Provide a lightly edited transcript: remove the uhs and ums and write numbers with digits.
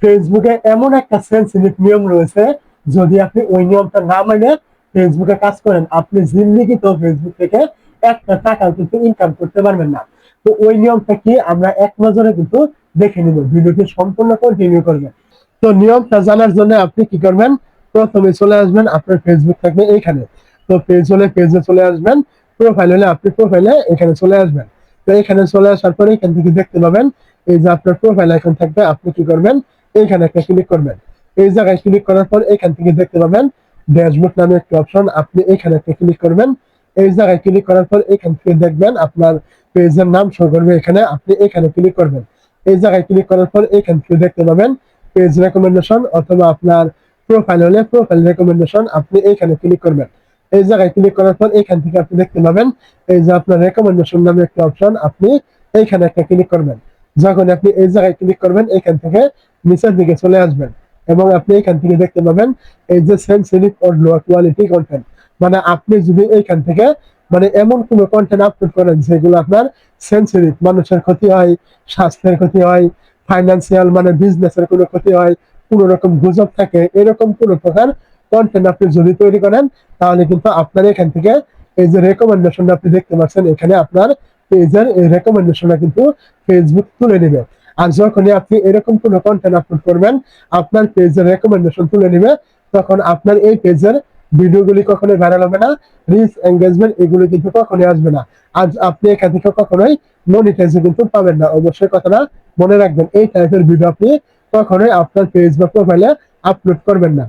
ফেসবুকে এমন একটা সেনসিটিভ নিয়ম রয়েছে, যদি আপনি ওই নিয়মটা না মেনে ফেসবুকে কাজ করেন, আপনি জিন্দেগিতেও ফেসবুক থেকে একটা টাকা কিন্তু ইনকাম করতে পারবেন না। তো ওই নিয়মটা কি আমরা এক নজরে কিন্তু দেখে নিব, ভিডিওটি সম্পূর্ণ কন্টিনিউ করবেন। তো নিয়মটা জানার জন্য আপনি কি করবেন, প্রথমে চলে আসবেন, আপনার ফেসবুক থাকবে এইখানে। তো পেজ হলে পেজে চলে আসবেন, প্রোফাইল হলে আপনি প্রোফাইলে এখানে চলে আসবেন। তো এখানে চলে আসার পরে এখান থেকে দেখতে পাবেন এই যে আপনার প্রোফাইল আইকন থাকবে, আপনি কি করবেন, এইখানে একটা ক্লিক করবেন। এই জায়গায় ক্লিক করার পর এখান থেকে দেখতে পাবেন ড্যাশবোর্ড নামে একটা অপশন, আপনি এখানে একটা ক্লিক করবেন। এই জায়গায় ক্লিক করার পর এখান থেকে দেখবেন আপনার পেজের নাম শো করবে, এখানে আপনি এখানে ক্লিক করবেন। এই জায়গায় ক্লিক করার পর এখান থেকে দেখতে পাবেন পেজ রেকমেন্ডেশন, অথবা আপনার প্রোফাইল হলে প্রোফাইল রেকমেন্ডেশন, আপনি এইখানে ক্লিক করবেন। এই জায়গায় ক্লিক করার পর এখান থেকে আপনি দেখতে পাবেন এই যে আপনার রেকমেন্ডেশন নামে একটা অপশন, আপনি এইখানে একটা ক্লিক করবেন। যখন আপনি এই জায়গায় ক্লিক করবেন, এখান থেকে নিচের দিকে চলে আসবেন এবং আপনি এখান থেকে দেখতে পাবেন এই যে sensitive or low quality content. মানে আপনি যদি এইখান থেকে এমন কোনো কন্টেন্ট আপলোড করেন যেগুলো আপনার সেনসিটিভ, মানুষের ক্ষতি হয়, স্বাস্থ্যের ক্ষতি হয়, ফাইন্যান্সিয়াল বিজনেসের কোনো ক্ষতি হয়, কোনো রকম গুজব থাকে, এরকম কোনো প্রকার কন্টেন্ট আপনি যদি তৈরি করেন, তাহলে কিন্তু আপনার এখান থেকে এই যে রেকমেন্ডেশনটা আপনি দেখতে পাচ্ছেন, এখানে আপনার পেজের এই রেকমেন্ডেশনটা কিন্তু ফেসবুক তুলে নেবে। আর যখনই আপনি এরকম কোনো কন্টেন্ট আপলোড করবেন, আপনার পেজের রেকমেন্ডেশন তুলে নেবে, তখন আপনার এই পেজের ভিডিওগুলি কখনোই ভাইরাল হবে না, রিচ এঙ্গেজমেন্ট এগুলো কিন্তু কখনোই আসবে না। আজ আপনি এখান থেকে কখনোই মনিটাইজ কিন্তু পাবেন না। অবশ্যই কথাটা মনে রাখবেন, এই টাইপের ভিডিও আপনি কখনোই আপনার পেজ বা প্রোফাইলে আপলোড করবেন না।